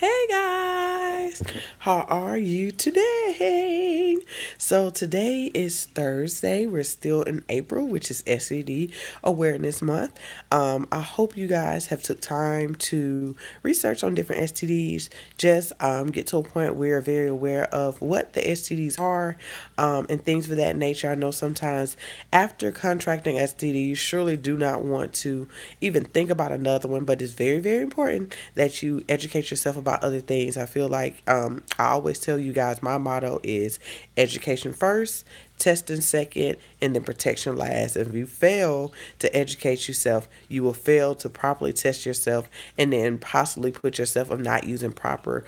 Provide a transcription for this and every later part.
Hey guys, how are you today? So today is Thursday. We're still in April, which is STD Awareness Month. I hope you guys have took time to research on different STDs. Just get to a point where you're very aware of what the STDs are, and things of that nature. I know sometimes after contracting STD, you surely do not want to even think about another one, but it's very, very important that you educate yourself about other things. I feel like I always tell you guys my motto is education first, testing second, and then protection last. If you fail to educate yourself, you will fail to properly test yourself and then possibly put yourself of not using proper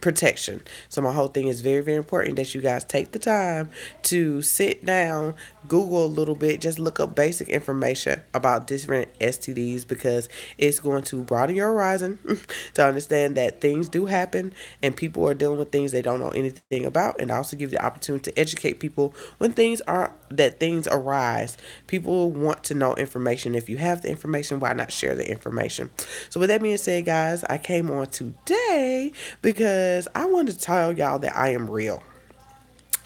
protection. So my whole thing is very, very important that you guys take the time to sit down, Google a little bit, just look up basic information about different STDs because it's going to broaden your horizon to understand that things do happen and people are dealing with things they don't know anything about, and also give the opportunity to educate people when things arise. People want to know information. If you have the information, why not share the information? So with that being said, guys, I came on today because I wanted to tell y'all that I am real.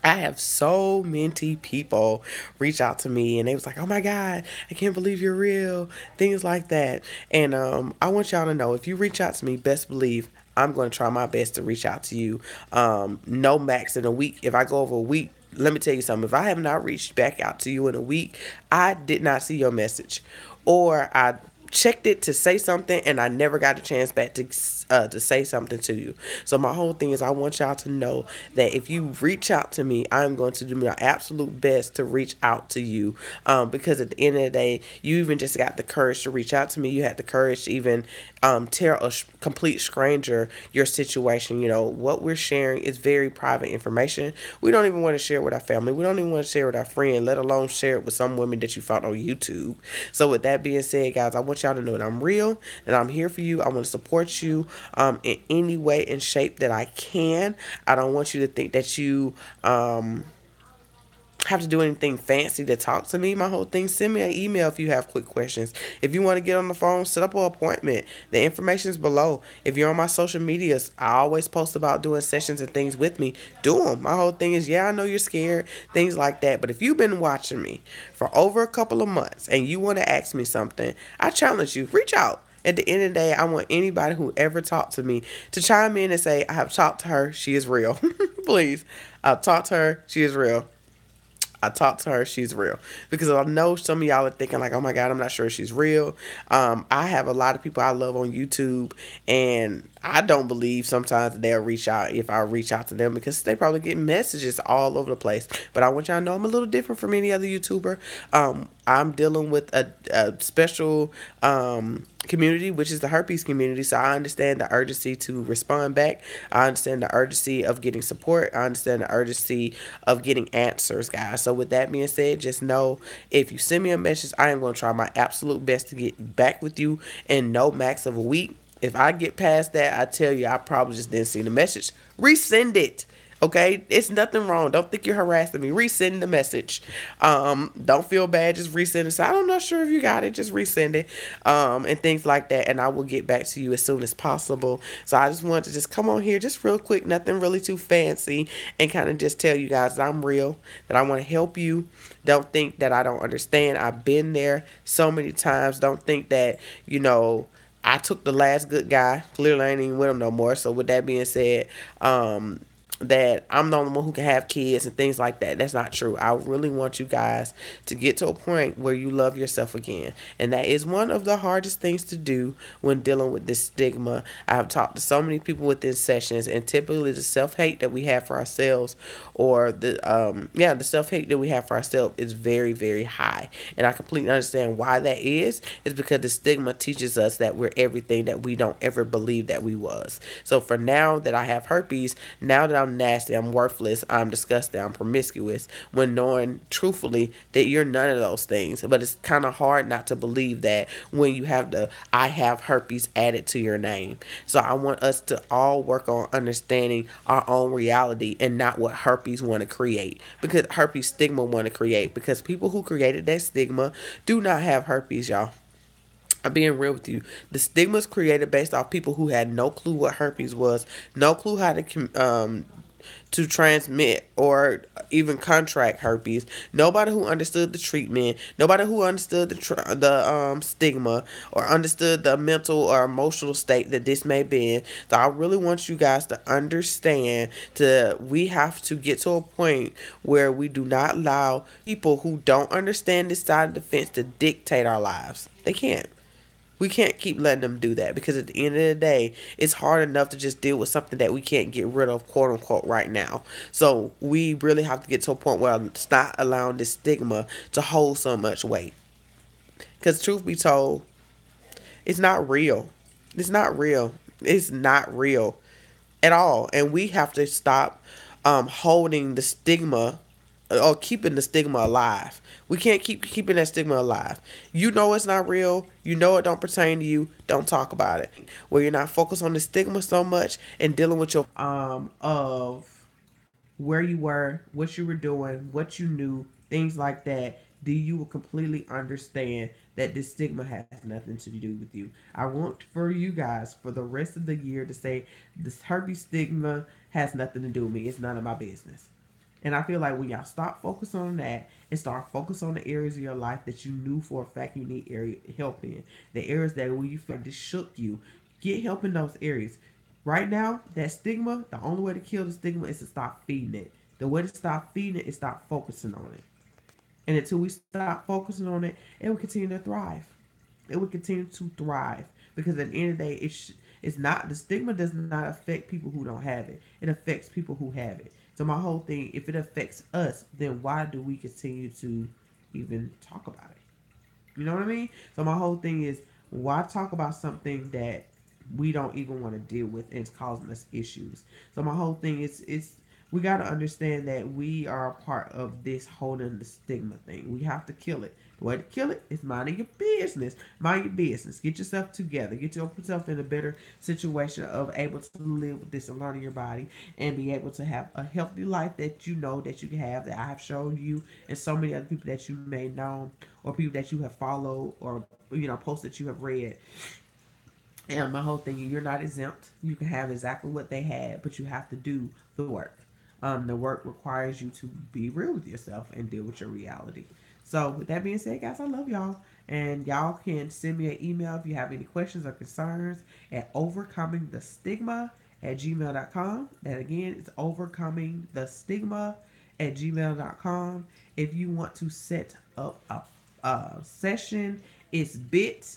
I have so many people reach out to me and they was like, "Oh my God, I can't believe you're real," things like that. And I want y'all to know, if you reach out to me, best believe I'm going to try my best to reach out to you. No max in a week. If I go over a week, let me tell you something. If I have not reached back out to you in a week, I did not see your message, or I checked it to say something and I never got a chance back to say something to you. So my whole thing is I want y'all to know that if you reach out to me, I'm going to do my absolute best to reach out to you. Because at the end of the day, you even just got the courage to reach out to me. You had the courage to even tell a complete stranger your situation. You know what we're sharing is very private information. We don't even want to share with our family. We don't even want to share with our friend, let alone share it with some women that you found on YouTube. So with that being said, guys, I want y'all to know that I'm real and I'm here for you. I want to support you in any way and shape that I can. I don't want you to think that you have to do anything fancy to talk to me. My whole thing, send me an email if you have quick questions. If you want to get on the phone, set up an appointment. The information is below. If you're on my social medias, I always post about doing sessions and things with me. Do them. My whole thing is, yeah, I know you're scared, things like that. But if you've been watching me for over a couple of months and you want to ask me something, I challenge you, reach out. At the end of the day, I want anybody who ever talked to me to chime in and say, I have talked to her, she is real. Please. I've talked to her, she is real. I talked to her, she's real. Because I know some of y'all are thinking like, oh my God, I'm not sure she's real. I have a lot of people I love on YouTube, and I don't believe sometimes they'll reach out if I reach out to them because they probably get messages all over the place. But I want y'all to know I'm a little different from any other YouTuber. I'm dealing with a special community, which is the herpes community. So I understand the urgency to respond back. I understand the urgency of getting support. I understand the urgency of getting answers, guys. So with that being said, just know if you send me a message, I am going to try my absolute best to get back with you in no max of a week. If I get past that, I tell you, I probably just didn't see the message. Resend it. Okay, it's nothing wrong. Don't think you're harassing me. Resend the message. Don't feel bad. Just resend it. So I'm not sure if you got it. Just resend it, and things like that. And I will get back to you as soon as possible. So I just wanted to just come on here, just real quick, nothing really too fancy, and kind of just tell you guys that I'm real. That I want to help you. Don't think that I don't understand. I've been there so many times. Don't think that I took the last good guy. Clearly, I ain't even with him no more. So with that being said, that I'm the only one who can have kids and things like that. That's not true. I really want you guys to get to a point where you love yourself again. And that is one of the hardest things to do when dealing with this stigma. I have talked to so many people within sessions, and typically the self-hate that we have for ourselves, or the self-hate that we have for ourselves is very, very high. And I completely understand why that is because the stigma teaches us that we're everything that we don't ever believe that we was. So for now that I have herpes, now that I'm nasty, I'm worthless, I'm disgusting, I'm promiscuous, when knowing truthfully that you're none of those things. But it's kind of hard not to believe that when you have the I have herpes added to your name. So I want us to all work on understanding our own reality and not what herpes want to create. Because herpes stigma want to create. Because people who created that stigma do not have herpes, y'all. I'm being real with you. The stigmas created based off people who had no clue what herpes was, no clue how to transmit or even contract herpes. Nobody who understood the treatment. Nobody who understood the stigma or understood the mental or emotional state that this may be in. So I really want you guys to understand that we have to get to a point where we do not allow people who don't understand this side of the fence to dictate our lives. They can't. We can't keep letting them do that because at the end of the day, it's hard enough to just deal with something that we can't get rid of, quote unquote, right now. So we really have to get to a point where it's not allowing this stigma to hold so much weight. Because truth be told, it's not real. It's not real. It's not real at all. And we have to stop holding the stigma or keeping the stigma alive. We can't keep keeping that stigma alive. You know it's not real. You know it don't pertain to you. Don't talk about it. Where you're not focused on the stigma so much and dealing with your of where you were, what you were doing, what you knew, things like that, do you will completely understand that this stigma has nothing to do with you. I want for you guys for the rest of the year to say this herpes stigma has nothing to do with me. It's none of my business. And I feel like when y'all stop focusing on that and start focusing on the areas of your life that you knew for a fact you need help in, the areas that when you feel this shook you, get help in those areas. Right now, that stigma, the only way to kill the stigma is to stop feeding it. The way to stop feeding it is stop focusing on it. And until we stop focusing on it, it will continue to thrive. It will continue to thrive because at the end of the day, it's not the stigma does not affect people who don't have it. It affects people who have it. So my whole thing, if it affects us, then why do we continue to even talk about it? You know what I mean? So my whole thing is why talk about something that we don't even want to deal with and it's causing us issues. So my whole thing is it's we got to understand that we are a part of this holding the stigma thing. We have to kill it. The way to kill it is minding your business. Mind your business. Get yourself together. Get yourself in a better situation of able to live with this and learn your body and be able to have a healthy life that you know that you can have that I have shown you and so many other people that you may know or people that you have followed or posts that you have read. And my whole thing, you're not exempt. You can have exactly what they had, but you have to do the work. The work requires you to be real with yourself and deal with your reality. So, with that being said, guys, I love y'all. And y'all can send me an email if you have any questions or concerns at overcomingthestigma at gmail.com. And again, it's overcomingthestigma at gmail.com. If you want to set up a session, it's bit.ly/,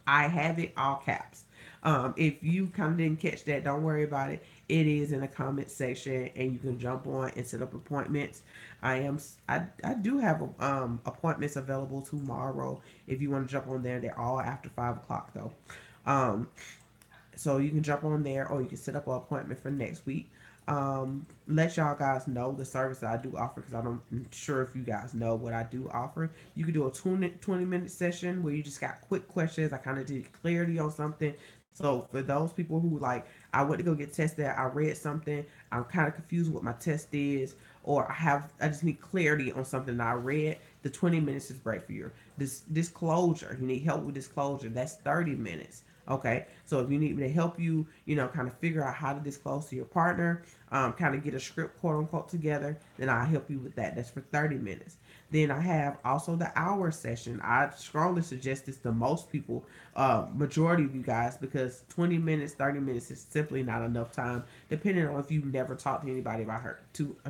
I have it all caps. If you kind of didn't catch that, don't worry about it. It is in the comment section, and you can jump on and set up appointments. I do have appointments available tomorrow. If you want to jump on there, they're all after 5 o'clock though. Um, so you can jump on there or you can set up an appointment for next week. Let y'all guys know the service that I do offer because I'm sure if you guys know what I do offer. You can do a 20-minute session where you just got quick questions. I kind of did clarity on something. So for those people who like, I went to go get tested, I read something, I'm kind of confused what my test is, or I just need clarity on something that I read. The 20 minutes is great for you. This disclosure, you need help with disclosure. That's 30 minutes. Okay, so if you need me to help you, kind of figure out how to disclose to your partner, kind of get a script, quote unquote, together, then I'll help you with that. That's for 30 minutes. Then I have also the hour session. I strongly suggest this to most people, majority of you guys, because 20 minutes, 30 minutes is simply not enough time, depending on if you've never talked to anybody about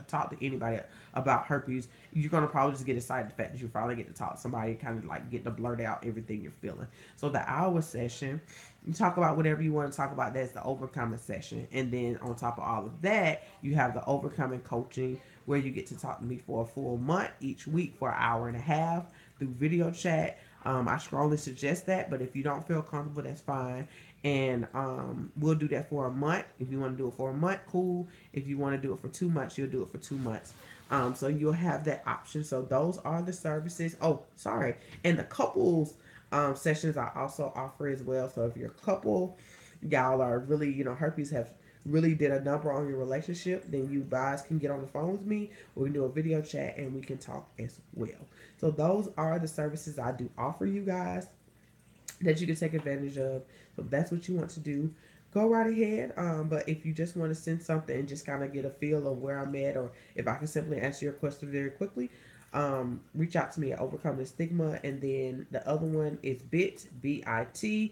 talk to anybody about herpes. You're gonna probably just get excited the fact that you finally get to talk to somebody, kind of like get to blurt out everything you're feeling. So the hour session, you talk about whatever you want to talk about. That's the overcoming session. And then on top of all of that, you have the overcoming coaching where you get to talk to me for a full month each week for an hour and a half through video chat. I strongly suggest that, but if you don't feel comfortable, that's fine. And we'll do that for a month. If you want to do it for a month, cool. If you want to do it for 2 months, you'll do it for 2 months. So you'll have that option. So those are the services. Oh, sorry. And the couples sessions I also offer as well. So if you're a couple, y'all are really, herpes have really did a number on your relationship, then you guys can get on the phone with me. We can do a video chat and we can talk as well. So those are the services I do offer you guys that you can take advantage of. So if that's what you want to do, go right ahead. But if you just want to send something and just kind of get a feel of where I'm at, or if I can simply answer your question very quickly, reach out to me at Overcome the Stigma. And then the other one is bit.ly/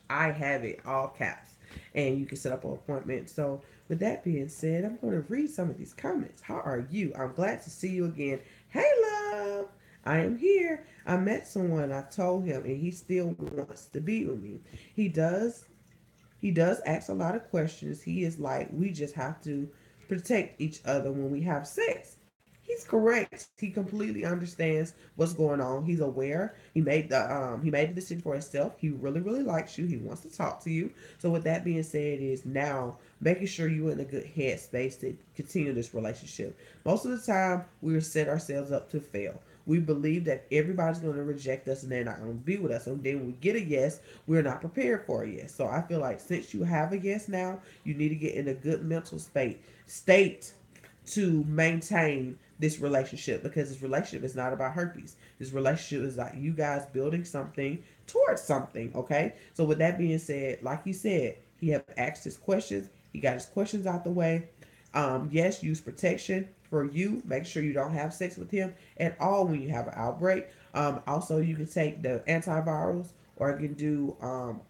I have it, all caps. And you can set up an appointment. So with that being said, I'm going to read some of these comments. How are you? I'm glad to see you again. Hey, love. I am here. I met someone. I told him, and he still wants to be with me. He does. He does ask a lot of questions. He is like, we just have to protect each other when we have sex. He's correct. He completely understands what's going on. He's aware. He made the decision for himself. He really, really likes you. He wants to talk to you. So with that being said, is now making sure you're in a good headspace to continue this relationship. Most of the time, we set ourselves up to fail. We believe that everybody's going to reject us and they're not going to be with us. And then when we get a yes, we're not prepared for a yes. So I feel like since you have a yes now, you need to get in a good mental state to maintain this relationship, because this relationship is not about herpes. This relationship is like you guys building something towards something. Okay. So with that being said, like he said, he have asked his questions. He got his questions out the way. Yes, use protection for you. Make sure you don't have sex with him at all when you have an outbreak. Also, you can take the antivirals, or you can do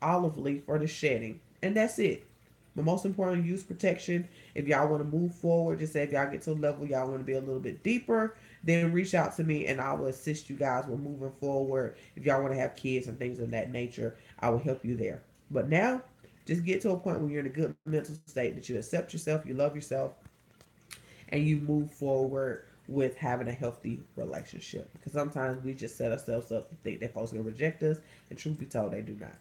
olive leaf for the shedding, and that's it. But most important, use protection. If y'all want to move forward, just say if y'all get to a level y'all want to be a little bit deeper, then reach out to me and I will assist you guys with moving forward. If y'all want to have kids and things of that nature, I will help you there. But now, just get to a point where you're in a good mental state that you accept yourself, you love yourself, and you move forward with having a healthy relationship. Because sometimes we just set ourselves up to think that folks are gonna reject us, and truth be told, they do not.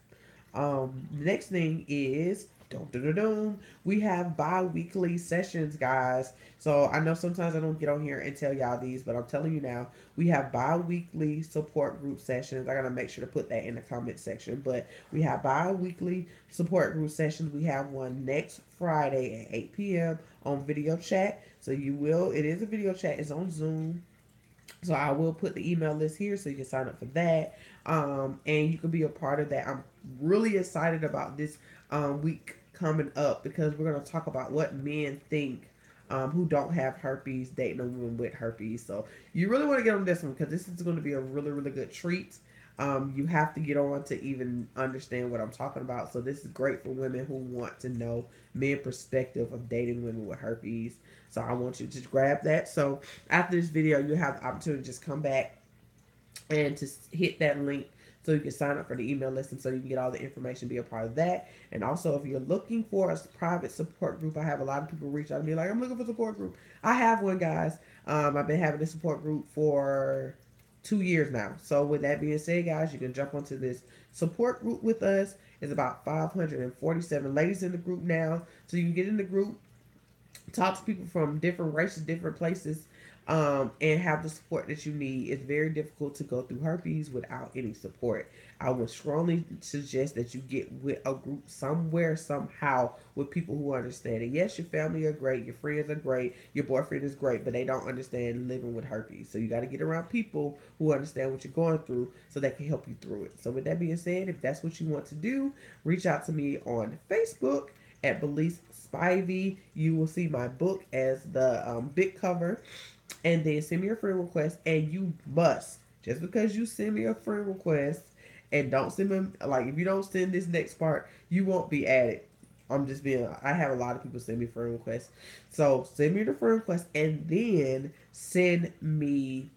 The next thing is we have bi-weekly sessions, guys. So I know sometimes I don't get on here and tell y'all these, but I'm telling you now, we have bi-weekly support group sessions. I gotta make sure to put that in the comment section. But we have bi-weekly support group sessions. We have one next Friday at 8 p.m. on video chat. So it is a video chat. It's on Zoom. So I will put the email list here so you can sign up for that. And you can be a part of that. I'm really excited about this week coming up, because we're going to talk about what men think who don't have herpes dating a woman with herpes. So you really want to get on this one, because this is going to be a really, really good treat. You have to get on to even understand what I'm talking about. So this is great for women who want to know men perspective of dating women with herpes. So I want you to grab that. So after this video, you have the opportunity to just come back and to hit that link so you can sign up for the email list, and so you can get all the information, be a part of that. And also, if you're looking for a private support group, I have a lot of people reach out to me like, I'm looking for a support group. I have one, guys. I've been having a support group for 2 years now. So with that being said, guys, you can jump onto this support group with us. It's about 547 ladies in the group now. So you can get in the group, talk to people from different races, different places, and have the support that you need. It's very difficult to go through herpes without any support. I would strongly suggest that you get with a group somewhere, somehow, with people who understand it. Yes, your family are great, your friends are great, your boyfriend is great, but they don't understand living with herpes. So you got to get around people who understand what you're going through so they can help you through it. So with that being said, if that's what you want to do, reach out to me on Facebook at Belize Spivey. You will see my book as the big cover, and then send me a friend request. And you must, just because you send me a friend request and don't send me, like, if you don't send this next part, you won't be added. I have a lot of people send me friend requests. So send me the friend request and then send me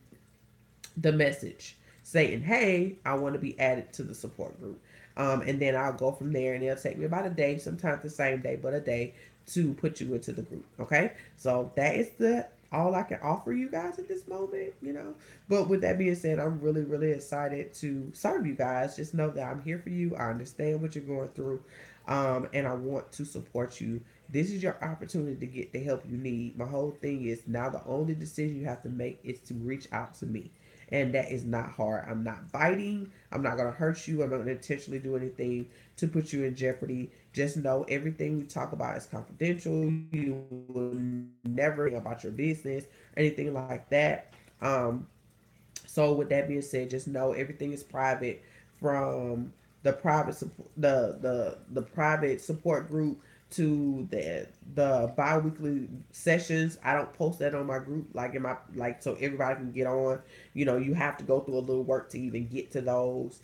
the message saying, hey, I want to be added to the support group. And then I'll go from there, and it'll take me about a day, sometimes the same day, but a day to put you into the group. Okay. So that is all I can offer you guys at this moment. But with that being said, I'm really, really excited to serve you guys. Just know that I'm here for you. I understand what you're going through. And I want to support you. This is your opportunity to get the help you need. My whole thing is now the only decision you have to make is to reach out to me. and that is not hard. I'm not biting. I'm not going to hurt you. I'm not going to intentionally do anything to put you in jeopardy. Just know everything we talk about is confidential. You will never about your business or anything like that. Um, so with that being said, just know everything is private from the private support group to the bi-weekly sessions. I don't post that on my group like in my like so everybody can get on. You know, you have to go through a little work to even get to those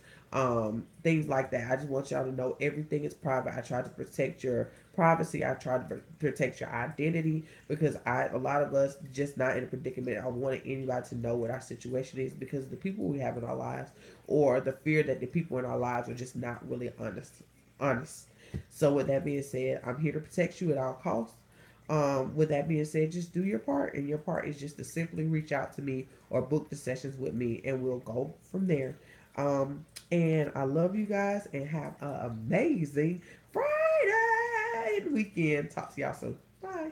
things like that. I just want y'all to know everything is private. I try to protect your privacy. I try to protect your identity because a lot of us just not in a predicament. I wanted anybody to know what our situation is because the people we have in our lives, or the fear that the people in our lives are just not really honest. So with that being said, I'm here to protect you at all costs. With that being said, just do your part, and your part is just to simply reach out to me or book the sessions with me, and we'll go from there. And I love you guys, and have an amazing Friday weekend. Talk to y'all soon. Bye.